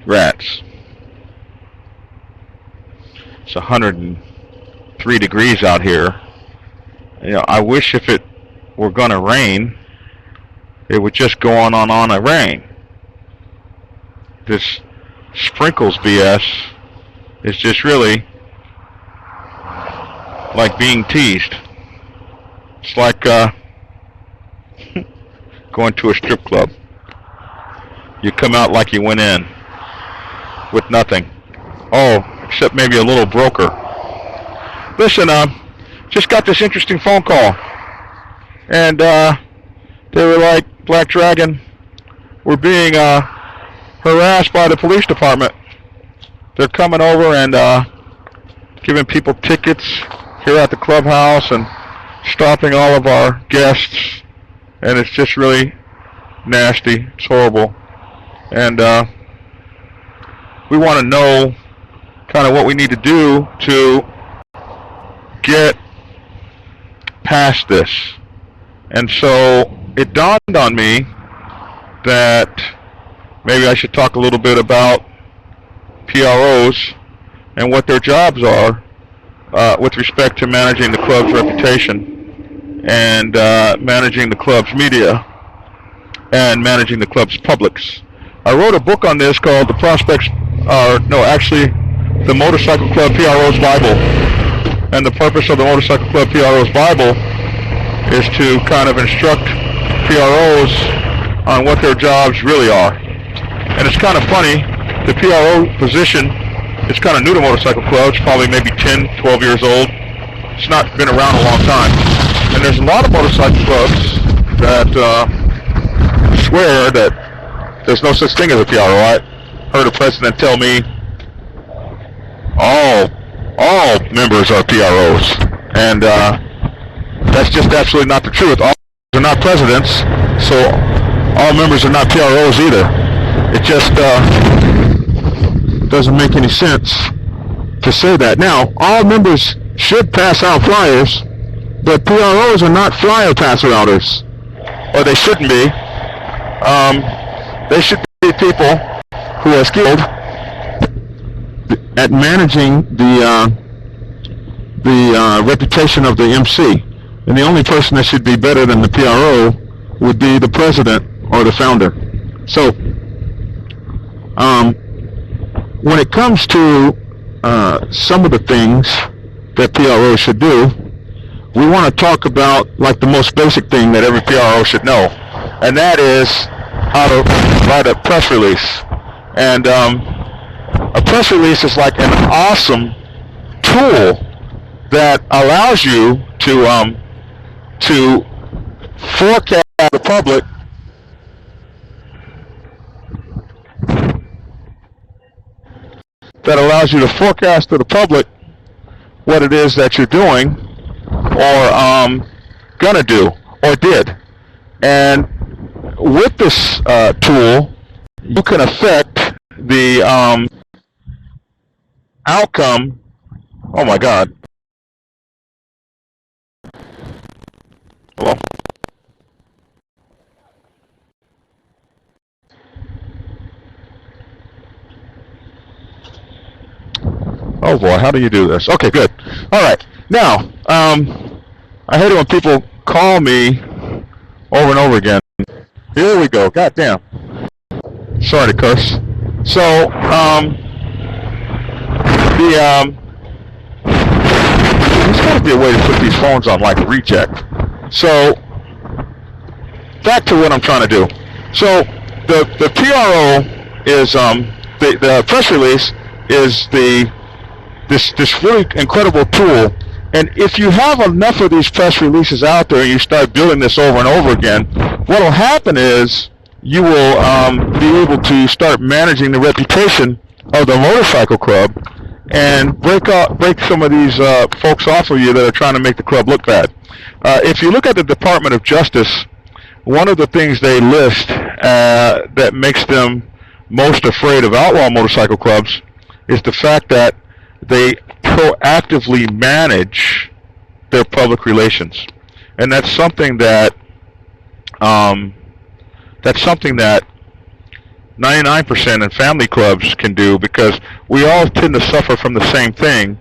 rats. It's 103 degrees out here. I wish if it were gonna rain, it would just go on a rain. This sprinkles BS is just really like being teased. It's like going to a strip club. You come out like you went in with nothing. Oh, except maybe a little broker. Listen, just got this interesting phone call. And they were like, Black Dragon, we're being harassed by the police department. They're coming over and giving people tickets here at the clubhouse and stopping all of our guests. And it's just really nasty. It's horrible. And we want to know kind of what we need to do to get past this. And so it dawned on me that maybe I should talk a little bit about PROs and what their jobs are with respect to managing the club's reputation and managing the club's media and managing the club's publics. I wrote a book on this called The Motorcycle Club PRO's Bible. And the purpose of the Motorcycle Club PRO's Bible is to kind of instruct PROs on what their jobs really are. And it's kind of funny, the PRO position is kind of new to motorcycle clubs, probably maybe 10, 12 years old. It's not been around a long time. And there's a lot of motorcycle clubs that swear that there's no such thing as a PRO. I heard a president tell me all members are PROs. And that's just absolutely not the truth. All members are not presidents, so all members are not PROs either. It just doesn't make any sense to say that. Now, all members should pass out flyers, but PROs are not flyer passer-outers, or they shouldn't be. They should be people who are skilled at managing the reputation of the MC. And the only person that should be better than the PRO would be the president or the founder. So, when it comes to some of the things that PRO should do, we want to talk about like the most basic thing that every PRO should know, and that is how to write a press release. And a press release is like an awesome tool that allows you to forecast the public to the public what it is that you're doing or gonna do or did. And with this tool, you can affect the outcome. Oh my God. Hello? Oh boy, how do you do this? Okay, good. All right. Now, I hate it when people call me over and over again. Here we go. God damn. Sorry to curse. So, there's got to be a way to put these phones on like reject. So, back to what I'm trying to do. So, the PRO is the press release is this really incredible tool. And if you have enough of these press releases out there and you start doing this over and over again, what will happen is you will be able to start managing the reputation of the motorcycle club and break some of these folks off of you that are trying to make the club look bad. If you look at the Department of Justice, one of the things they list that makes them most afraid of outlaw motorcycle clubs is the fact that they proactively manage their public relations, and that's something that 99% in family clubs can do, because we all tend to suffer from the same thing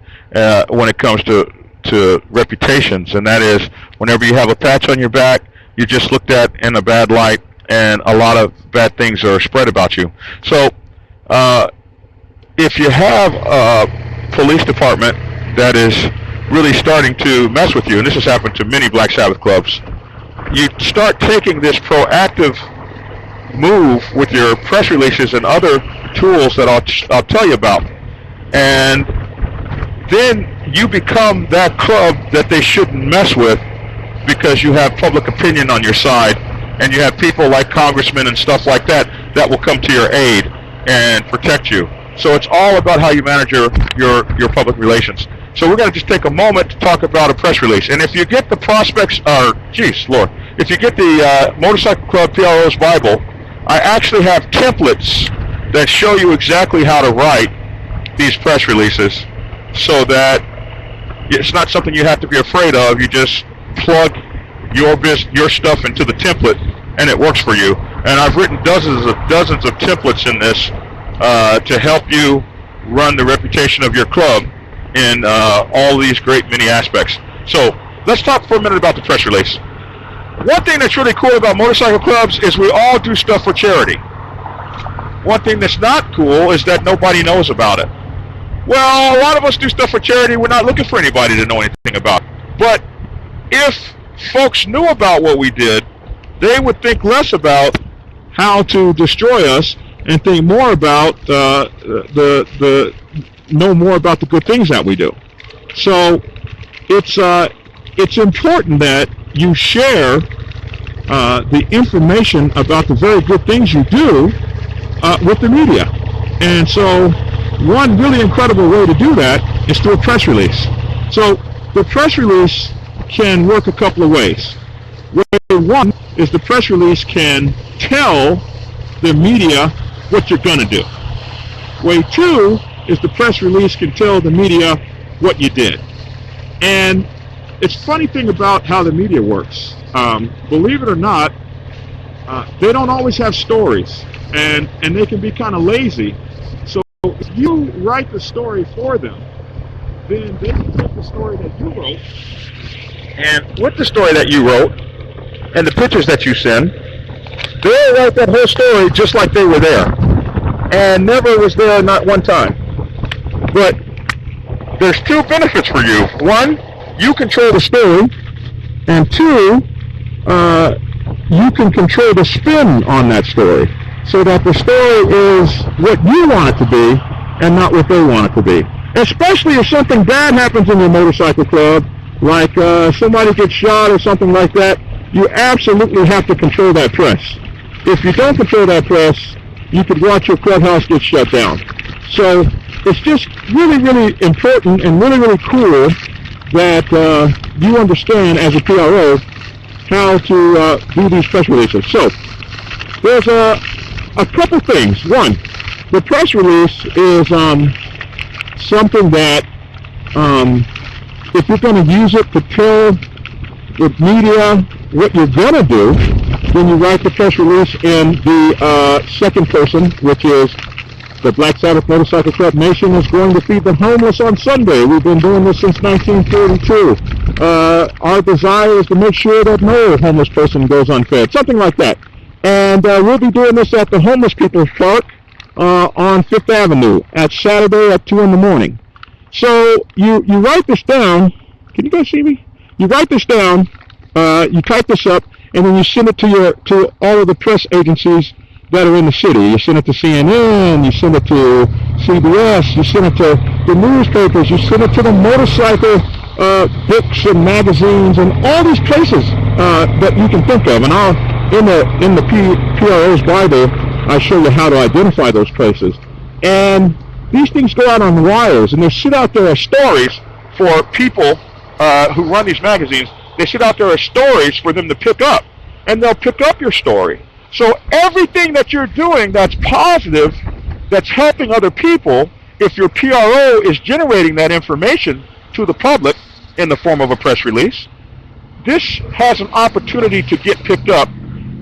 when it comes to reputations, and that is whenever you have a patch on your back, you're just looked at in a bad light, and a lot of bad things are spread about you. So if you have a police department that is really starting to mess with you, and this has happened to many Black Sabbath clubs, you start taking this proactive move with your press releases and other tools that I'll tell you about, and then you become that club that they shouldn't mess with, because you have public opinion on your side, and you have people like congressmen and stuff like that that will come to your aid and protect you. So it's all about how you manage your public relations. So we're going to just take a moment to talk about a press release. And if you get the prospects, if you get the Motorcycle Club PRO's Bible, I actually have templates that show you exactly how to write these press releases, so that it's not something you have to be afraid of. You just plug your stuff into the template, and it works for you. And I've written dozens of templates in this to help you run the reputation of your club in all these great many aspects. So let's talk for a minute about the press release. One thing that's really cool about motorcycle clubs is we all do stuff for charity. One thing that's not cool is that nobody knows about it. Well, a lot of us do stuff for charity. We're not looking for anybody to know anything about it. But if folks knew about what we did, they would think less about how to destroy us and think more about know more about the good things that we do. So it's important that you share the information about the very good things you do with the media. And so one really incredible way to do that is through a press release. So the press release can work a couple of ways. Way one is the press release can tell the media what you're going to do. Way two is the press release can tell the media what you did. And it's a funny thing about how the media works. Believe it or not, they don't always have stories, and they can be kind of lazy. So if you write the story for them, then they can take the story that you wrote, and with the story that you wrote and the pictures that you send, they'll write that whole story just like they were there, and never was there not one time. But there's two benefits for you. One, you control the story, and two, you can control the spin on that story, so that the story is what you want it to be and not what they want it to be. Especially if something bad happens in your motorcycle club, like somebody gets shot or something like that, you absolutely have to control that press. If you don't control that press, you could watch your clubhouse get shut down. So it's just really, really important and really, really cool that you understand as a PRO how to do these press releases. So there's a couple things. One, the press release is something that if you're going to use it to tell the media what you're going to do, then you write the press release in the second person, which is the Black Sabbath Motorcycle Club Nation is going to feed the homeless on Sunday. We've been doing this since 1942. Our desire is to make sure that no homeless person goes unfed, something like that. And we'll be doing this at the Homeless People's Park on 5th Avenue at Saturday at 2 in the morning. So you write this down. Can you guys see me? You write this down, you type this up, and then you send it to all of the press agencies that are in the city. You send it to CNN, you send it to CBS, you send it to the newspapers, you send it to the motorcycle books and magazines and all these places that you can think of. And in the PRO's Bible, I show you how to identify those places. And these things go out on wires, and they sit out there as stories for people who run these magazines. They sit out there as stories for them to pick up, and they'll pick up your story. So everything that you're doing that's positive, that's helping other people, if your PRO is generating that information to the public in the form of a press release, this has an opportunity to get picked up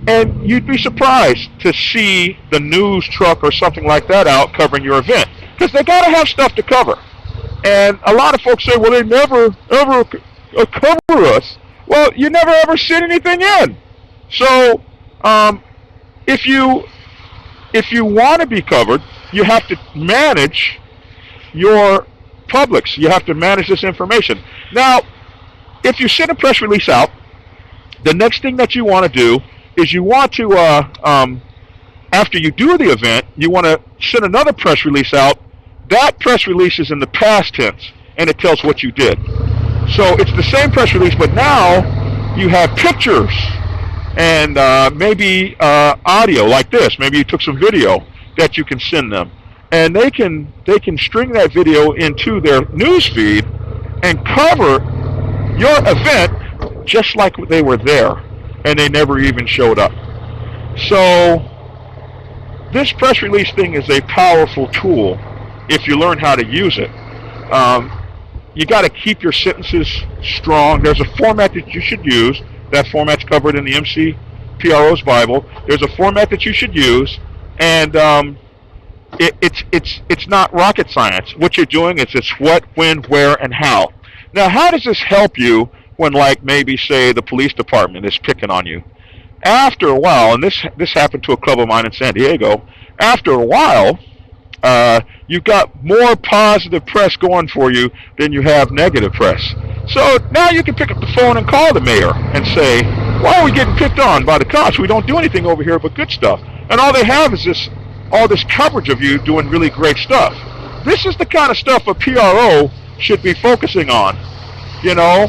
And you'd be surprised to see the news truck or something like that out covering your event, because they got to have stuff to cover. And a lot of folks say, well, they never ever cover us. Well, you never ever send anything in. So if you want to be covered, you have to manage your publics. You have to manage this information. Now, if you send a press release out, the next thing that you want to do is you want to, after you do the event, you want to send another press release out. That press release is in the past tense, and it tells what you did. So it's the same press release, but now you have pictures and maybe audio like this. Maybe you took some video that you can send them, and they can string that video into their news feed and cover your event just like they were there, and they never even showed up. So this press release thing is a powerful tool if you learn how to use it. You got to keep your sentences strong. There's a format that you should use. That format's covered in the MC PRO's Bible. There's a format that you should use, and it's not rocket science. What you're doing is it's what, when, where, and how. Now, how does this help you when, like, maybe, say, the police department is picking on you? After a while, and this happened to a club of mine in San Diego, after a while, you've got more positive press going for you than you have negative press. So now you can pick up the phone and call the mayor and say, why are we getting picked on by the cops? We don't do anything over here but good stuff. And all they have is all this coverage of you doing really great stuff. This is the kind of stuff a PRO should be focusing on. You know,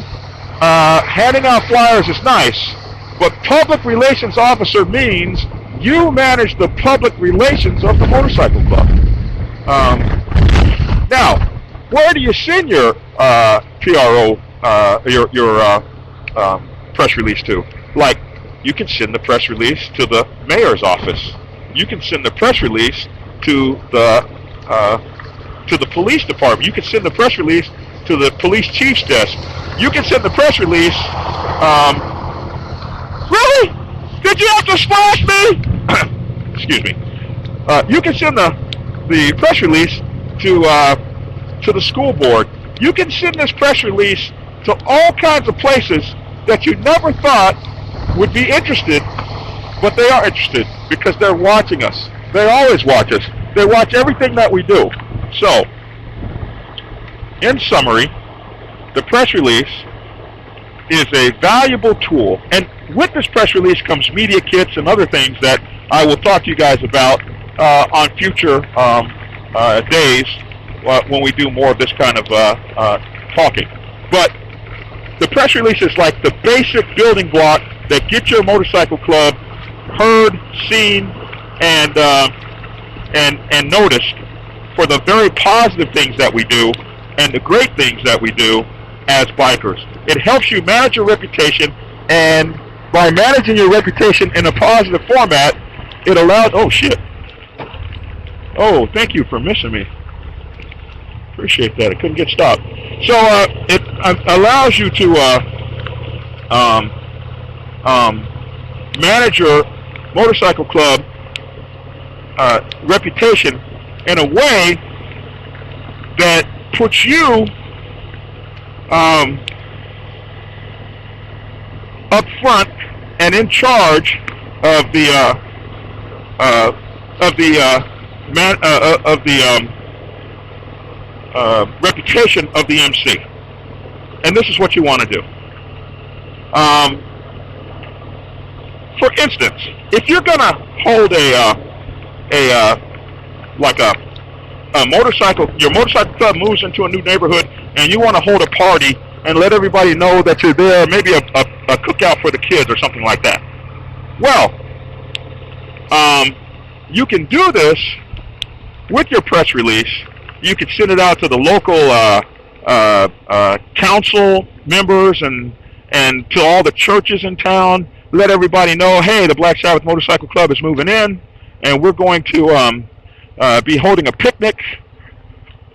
handing out flyers is nice, but public relations officer means you manage the public relations of the motorcycle club. Now, where do you send your PRO, your press release to? Like, you can send the press release to the mayor's office. You can send the press release to the police department. You can send the press release to the police chief's desk. You can send the press release. Really? Did you have to splash me? Excuse me. You can send the press release to the school board. You can send this press release to all kinds of places that you never thought would be interested, but they are interested because they're watching us. They always watch us. They watch everything that we do. So, in summary, the press release is a valuable tool, and with this press release comes media kits and other things that I will talk to you guys about on future days when we do more of this kind of talking. But the press release is like the basic building block that gets your motorcycle club heard, seen, and noticed for the very positive things that we do and the great things that we do as bikers. It helps you manage your reputation, and by managing your reputation in a positive format, it allows... Oh, shit. Oh, thank you for missing me. Appreciate that. I couldn't get stopped. So it allows you to manage your motorcycle club reputation in a way that puts you up front and in charge of the reputation of the MC. And this is what you want to do. For instance, if you're gonna hold a motorcycle, your motorcycle club moves into a new neighborhood, and you want to hold a party and let everybody know that you're there, maybe a cookout for the kids or something like that. Well, you can do this with your press release. You can send it out to the local council members and to all the churches in town. Let everybody know, hey, the Black Sabbath Motorcycle Club is moving in, and we're going to be holding a picnic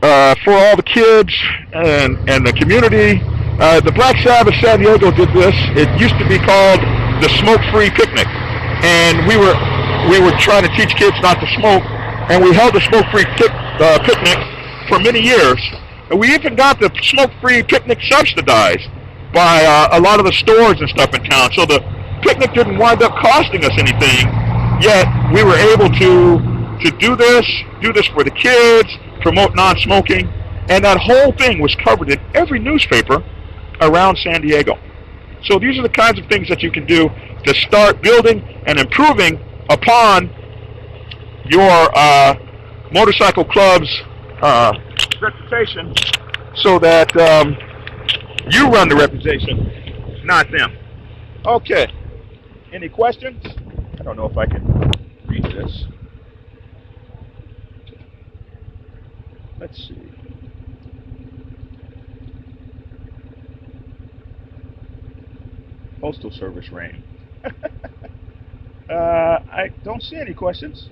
for all the kids and the community. The Black Sabbath San Diego did this. It used to be called the Smoke-Free Picnic. and we were trying to teach kids not to smoke, and we held a smoke-free picnic for many years. And we even got the smoke-free picnic subsidized by a lot of the stores and stuff in town. So the picnic didn't wind up costing us anything, yet we were able to do this for the kids, promote non-smoking, and that whole thing was covered in every newspaper around San Diego. So these are the kinds of things that you can do to start building and improving upon your motorcycle club's reputation, so that you run the reputation, not them. Okay. Any questions? I don't know if I can read this. Let's see. Postal Service rain. I don't see any questions.